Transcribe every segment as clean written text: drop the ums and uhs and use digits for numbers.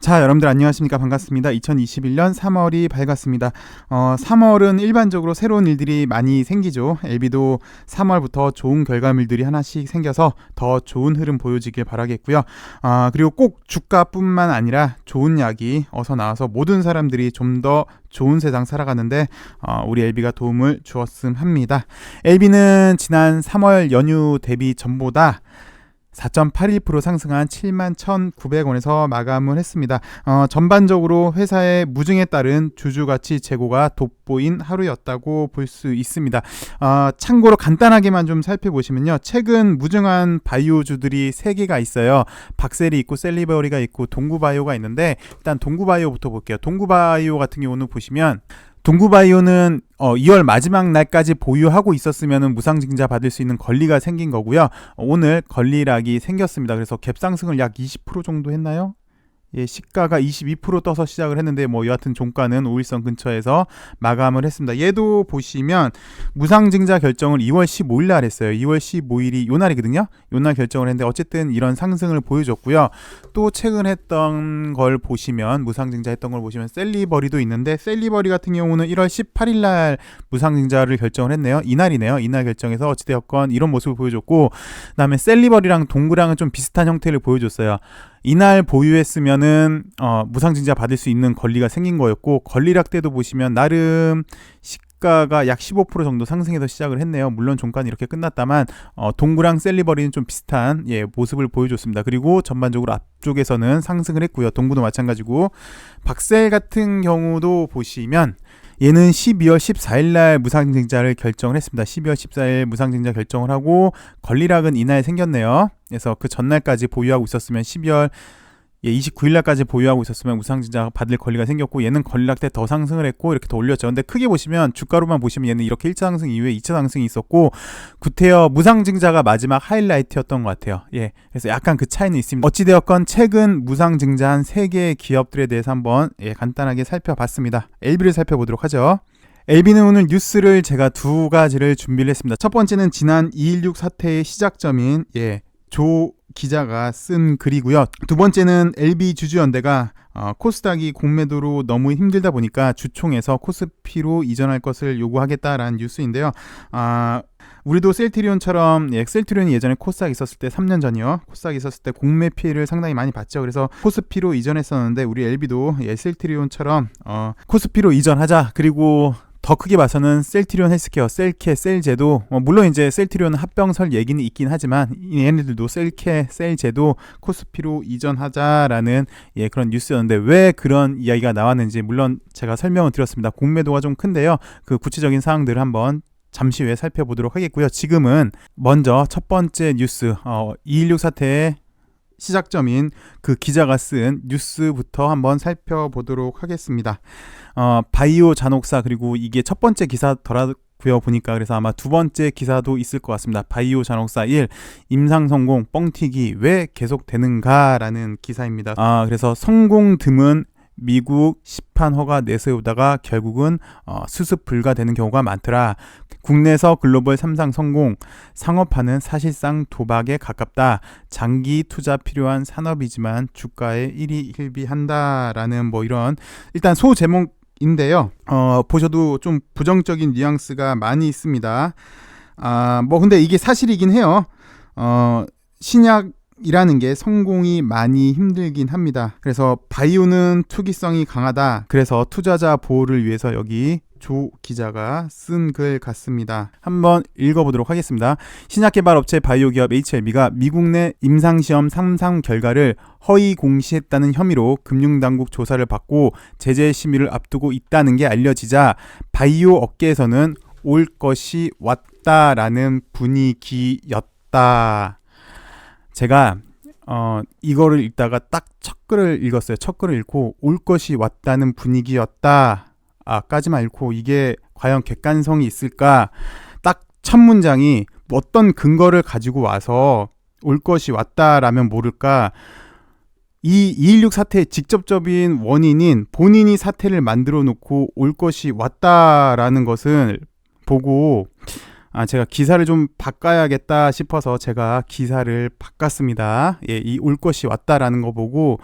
자, 여러분들 안녕하십니까? 반갑습니다. 2021년 3월이 밝았습니다. 3월은 일반적으로 새로운 일들이 많이 생기죠. LB도 3월부터 좋은 결과물들이 하나씩 생겨서 더 좋은 흐름 보여지길 바라겠고요. 그리고 꼭 주가뿐만 아니라 좋은 약이 어서 나와서 모든 사람들이 좀 더 좋은 세상 살아가는데 우리 LB가 도움을 주었음 합니다. LB는 지난 3월 연휴 대비 전보다 4.81% 상승한 71,900원에서 마감을 했습니다. 전반적으로 회사의 무증에 따른 주주가치 재고가 돋보인 하루였다고 볼 수 있습니다. 참고로 간단하게만 좀 살펴보시면요. 최근 무증한 바이오주들이 3개가 있어요. 박셀이 있고 셀리버리가 있고 동구바이오가 있는데 일단 동구바이오부터 볼게요. 동구바이오 같은 경우는 보시면 동구바이오는 2월 마지막 날까지 보유하고 있었으면 무상증자 받을 수 있는 권리가 생긴 거고요. 오늘 권리락이 생겼습니다. 그래서 갭상승을 약 20% 정도 했나요? 예, 시가가 22% 떠서 시작을 했는데 여하튼 종가는 5일선 근처에서 마감을 했습니다. 얘도 보시면 무상증자 결정을 2월 15일 날 했어요. 2월 15일이 요 날이거든요. 요 날 결정을 했는데 어쨌든 이런 상승을 보여줬고요. 또 최근 했던 걸 보시면 무상증자 했던 걸 보시면 셀리버리도 있는데 셀리버리 같은 경우는 1월 18일 날 무상증자를 결정을 했네요. 이날이네요. 이날 결정해서 어찌되었건 이런 모습을 보여줬고 그다음에 셀리버리랑 동구랑은 좀 비슷한 형태를 보여줬어요. 이날 보유했으면은 무상증자 받을 수 있는 권리가 생긴 거였고 권리락 때도 보시면 나름 시가가 약 15% 정도 상승해서 시작을 했네요. 물론 종가는 이렇게 끝났다만 동구랑 셀리버리는 좀 비슷한 모습을 보여줬습니다. 그리고 전반적으로 앞쪽에서는 상승을 했고요. 동구도 마찬가지고 박셀 같은 경우도 보시면 얘는 12월 14일 날 무상증자를 결정을 했습니다. 12월 14일 무상증자 결정을 하고 권리락은 이날 생겼네요. 그래서 그 전날까지 보유하고 있었으면 12월 29일 날까지 보유하고 있었으면 무상증자 받을 권리가 생겼고 얘는 권리락 때 더 상승을 했고 이렇게 더 올렸죠. 근데 크게 보시면 주가로만 보시면 얘는 이렇게 1차 상승 이후에 2차 상승이 있었고 구태여 무상증자가 마지막 하이라이트였던 것 같아요. 그래서 약간 그 차이는 있습니다. 어찌되었건 최근 무상증자한 3개의 기업들에 대해서 한번 간단하게 살펴봤습니다. LB를 살펴보도록 하죠. LB는 오늘 뉴스를 제가 2가지를 준비를 했습니다. 첫 번째는 지난 2.16 사태의 시작점인 조 기자가 쓴 글이고요. 두 번째는 LB 주주연대가 코스닥이 공매도로 너무 힘들다 보니까 주총에서 코스피로 이전할 것을 요구하겠다라는 뉴스인데요. 우리도 셀트리온처럼 셀트리온이 예전에 코스닥 있었을 때 3년 전이요. 코스닥 있었을 때 공매 피해를 상당히 많이 봤죠. 그래서 코스피로 이전했었는데 우리 LB도 셀트리온처럼 코스피로 이전하자. 그리고 더 크게 봐서는 셀트리온 헬스케어, 셀케, 셀제도 물론 이제 셀트리온 합병설 얘기는 있긴 하지만 얘네들도 셀케, 셀제도 코스피로 이전하자라는 그런 뉴스였는데 왜 그런 이야기가 나왔는지 물론 제가 설명을 드렸습니다. 공매도가 좀 큰데요. 그 구체적인 사항들을 한번 잠시 후에 살펴보도록 하겠고요. 지금은 먼저 첫 번째 뉴스 2.16 사태의 시작점인 그 기자가 쓴 뉴스부터 한번 살펴보도록 하겠습니다. 바이오 잔혹사 그리고 이게 첫 번째 기사더라고요 보니까. 그래서 아마 두 번째 기사도 있을 것 같습니다. 바이오 잔혹사 1 임상 성공 뻥튀기 왜 계속되는가 라는 기사입니다. 그래서 성공 드문 미국 시판 허가 내세우다가 결국은 수습 불가되는 경우가 많더라. 국내에서 글로벌 3상 성공, 상업화는 사실상 도박에 가깝다. 장기 투자 필요한 산업이지만 주가에 일희일비한다라는 이런 일단 소제목인데요. 보셔도 좀 부정적인 뉘앙스가 많이 있습니다. 근데 이게 사실이긴 해요. 신약이라는 게 성공이 많이 힘들긴 합니다. 그래서 바이오는 투기성이 강하다. 그래서 투자자 보호를 위해서 여기 조 기자가 쓴 글 같습니다. 한번 읽어보도록 하겠습니다. 신약개발업체 바이오기업 HLB가 미국 내 임상시험 3상 결과를 허위 공시했다는 혐의로 금융당국 조사를 받고 제재 심의를 앞두고 있다는 게 알려지자 바이오 업계에서는 올 것이 왔다라는 분위기였다. 제가 이거를 읽다가 딱 첫 글을 읽었어요. 첫 글을 읽고 올 것이 왔다는 분위기였다 까지만 읽고 이게 과연 객관성이 있을까? 딱 첫 문장이 어떤 근거를 가지고 와서 올 것이 왔다라면 모를까? 이 2.16 사태의 직접적인 원인인 본인이 사태를 만들어 놓고 올 것이 왔다라는 것을 보고 제가 기사를 좀 바꿔야겠다 싶어서 제가 기사를 바꿨습니다. 이 올 것이 왔다라는 거 보고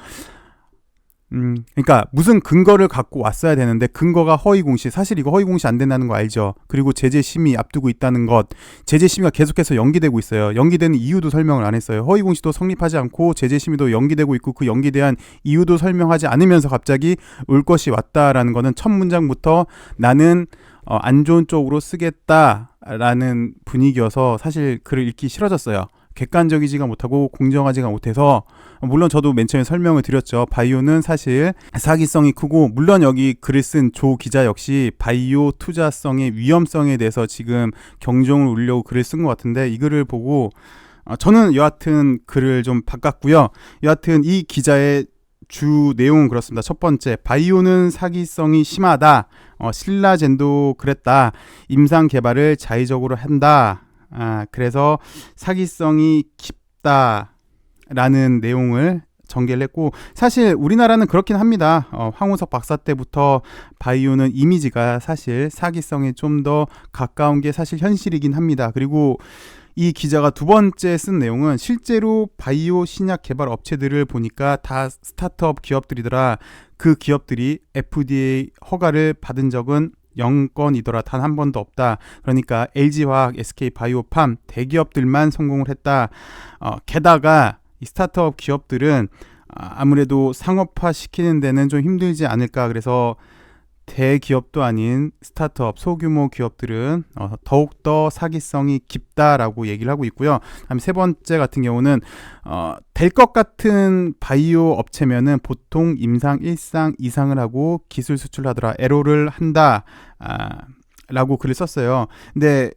그러니까 무슨 근거를 갖고 왔어야 되는데 근거가 허위공시, 사실 이거 허위공시 안 된다는 거 알죠? 그리고 제재심의 앞두고 있다는 것, 제재심의가 계속해서 연기되고 있어요. 연기되는 이유도 설명을 안 했어요. 허위공시도 성립하지 않고 제재심의도 연기되고 있고 그 연기대한 이유도 설명하지 않으면서 갑자기 올 것이 왔다라는 거는 첫 문장부터 나는 안 좋은 쪽으로 쓰겠다라는 분위기여서 사실 글을 읽기 싫어졌어요. 객관적이지가 못하고 공정하지가 못해서, 물론 저도 맨 처음에 설명을 드렸죠. 바이오는 사실 사기성이 크고, 물론 여기 글을 쓴 조 기자 역시 바이오 투자성의 위험성에 대해서 지금 경종을 울리려고 글을 쓴 것 같은데, 이 글을 보고 저는 여하튼 글을 좀 바꿨고요. 여하튼 이 기자의 주 내용은 그렇습니다. 첫 번째, 바이오는 사기성이 심하다. 신라젠도 그랬다. 임상 개발을 자의적으로 한다. 그래서 사기성이 깊다라는 내용을 전개를 했고, 사실 우리나라는 그렇긴 합니다. 황우석 박사 때부터 바이오는 이미지가 사실 사기성에 좀 더 가까운 게 사실 현실이긴 합니다. 그리고 이 기자가 두 번째 쓴 내용은 실제로 바이오 신약 개발 업체들을 보니까 다 스타트업 기업들이더라. 그 기업들이 FDA 허가를 받은 적은 0건이더라. 단 한 번도 없다. 그러니까 LG화학, SK바이오팜 대기업들만 성공을 했다. 게다가 이 스타트업 기업들은 아무래도 상업화 시키는 데는 좀 힘들지 않을까. 그래서 대기업도 아닌 스타트업, 소규모 기업들은 더욱더 사기성이 깊다라고 얘기를 하고 있고요. 다음에 세 번째 같은 경우는 될 것 같은 바이오 업체면은 보통 임상 1상 이상을 하고 기술 수출하더라. 에로를 한다. 라고 글을 썼어요. 근데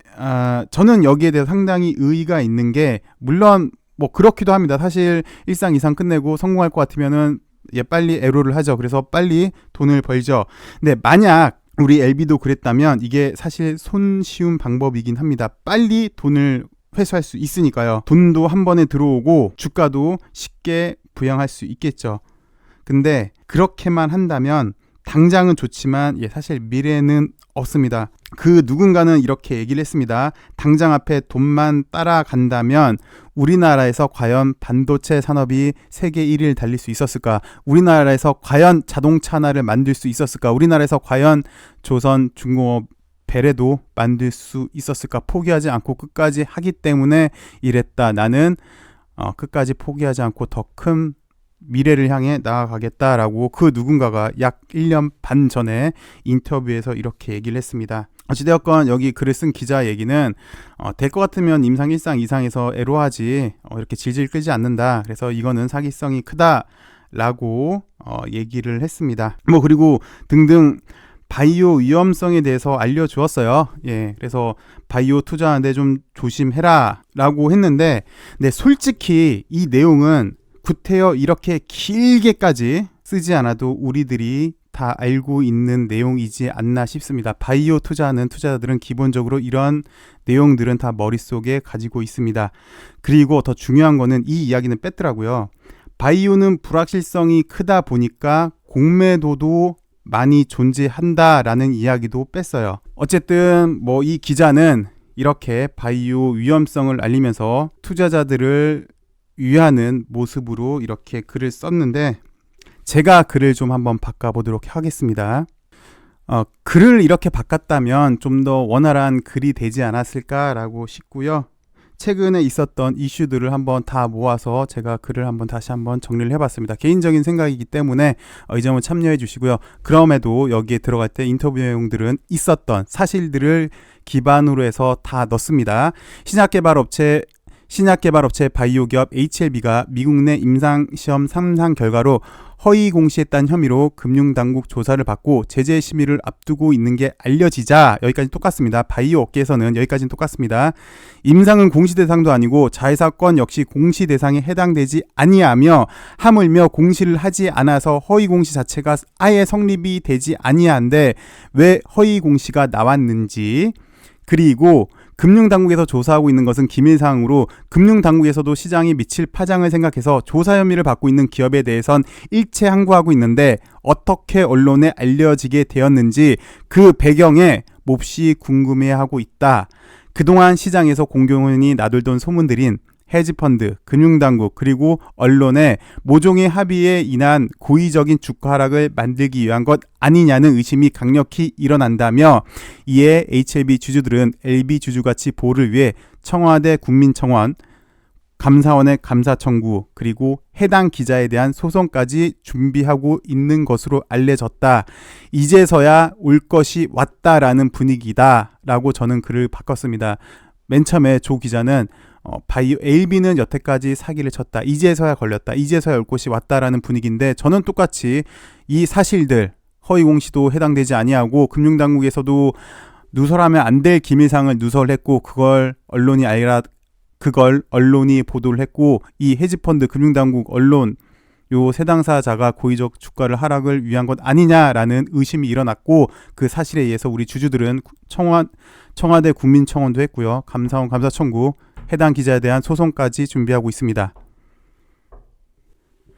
저는 여기에 대해서 상당히 의의가 있는 게, 물론 뭐 그렇기도 합니다. 사실 1상 이상 끝내고 성공할 것 같으면은 빨리 에로를 하죠. 그래서 빨리 돈을 벌죠. 근데 만약 우리 LB도 그랬다면 이게 사실 손쉬운 방법이긴 합니다. 빨리 돈을 회수할 수 있으니까요. 돈도 한 번에 들어오고 주가도 쉽게 부양할 수 있겠죠. 근데 그렇게만 한다면 당장은 좋지만 사실 미래는 없습니다. 그 누군가는 이렇게 얘기를 했습니다. 당장 앞에 돈만 따라간다면 우리나라에서 과연 반도체 산업이 세계 1위를 달릴 수 있었을까? 우리나라에서 과연 자동차 하나를 만들 수 있었을까? 우리나라에서 과연 조선 중공업 배래도 만들 수 있었을까? 포기하지 않고 끝까지 하기 때문에 이랬다. 나는 끝까지 포기하지 않고 더 큰 미래를 향해 나아가겠다라고 그 누군가가 약 1년 반 전에 인터뷰에서 이렇게 얘기를 했습니다. 어찌되었건 여기 글을 쓴 기자 얘기는 될 것 같으면 임상 1상 이상에서 애로하지 이렇게 질질 끌지 않는다. 그래서 이거는 사기성이 크다라고 얘기를 했습니다. 뭐 그리고 등등 바이오 위험성에 대해서 알려주었어요. 그래서 바이오 투자하는데 좀 조심해라 라고 했는데, 네, 솔직히 이 내용은 구태여 이렇게 길게까지 쓰지 않아도 우리들이 다 알고 있는 내용이지 않나 싶습니다. 바이오 투자하는 투자자들은 기본적으로 이런 내용들은 다 머릿속에 가지고 있습니다. 그리고 더 중요한 거는 이 이야기는 뺐더라고요. 바이오는 불확실성이 크다 보니까 공매도도 많이 존재한다라는 이야기도 뺐어요. 어쨌든 뭐 이 기자는 이렇게 바이오 위험성을 알리면서 투자자들을 위하는 모습으로 이렇게 글을 썼는데, 제가 글을 좀 한번 바꿔보도록 하겠습니다. 글을 이렇게 바꿨다면 좀 더 원활한 글이 되지 않았을까라고 싶고요. 최근에 있었던 이슈들을 한번 다 모아서 제가 글을 다시 한번 정리를 해봤습니다. 개인적인 생각이기 때문에 이 점을 참여해 주시고요. 그럼에도 여기에 들어갈 때 인터뷰 내용들은 있었던 사실들을 기반으로 해서 다 넣습니다. 신약개발업체 바이오기업 HLB가 미국 내 임상시험 3상 결과로 허위 공시했다는 혐의로 금융당국 조사를 받고 제재 심의를 앞두고 있는 게 알려지자, 여기까지 똑같습니다. 바이오 업계에서는 여기까지는 똑같습니다. 임상은 공시 대상도 아니고 자회사건 역시 공시 대상에 해당되지 아니하며 하물며 공시를 하지 않아서 허위 공시 자체가 아예 성립이 되지 아니한데 왜 허위 공시가 나왔는지, 그리고 금융당국에서 조사하고 있는 것은 기밀사항으로 금융당국에서도 시장이 미칠 파장을 생각해서 조사 혐의를 받고 있는 기업에 대해선 일체 항고하고 있는데 어떻게 언론에 알려지게 되었는지 그 배경에 몹시 궁금해하고 있다. 그동안 시장에서 공공연히 나돌던 소문들인 헤지펀드, 금융당국 그리고 언론의 모종의 합의에 인한 고의적인 주가 하락을 만들기 위한 것 아니냐는 의심이 강력히 일어난다며 이에 HLB 주주들은 LB 주주가치 보호를 위해 청와대 국민청원, 감사원의 감사 청구 그리고 해당 기자에 대한 소송까지 준비하고 있는 것으로 알려졌다. 이제서야 올 것이 왔다라는 분위기다 라고 저는 글을 바꿨습니다. 맨 처음에 조 기자는 바이오 LB는 여태까지 사기를 쳤다. 이제서야 걸렸다. 이제서야 올 것이 왔다라는 분위기인데 저는 똑같이 이 사실들 허위공시도 해당되지 아니하고 금융당국에서도 누설하면 안 될 기밀상을 누설했고 그걸 언론이 보도를 했고 이 헤지펀드 금융당국 언론 요 세 당사자가 고의적 주가를 하락을 위한 것 아니냐라는 의심이 일어났고 그 사실에 의해서 우리 주주들은 청와대 국민청원도 했고요. 감사원 감사 청구 해당 기자에 대한 소송까지 준비하고 있습니다.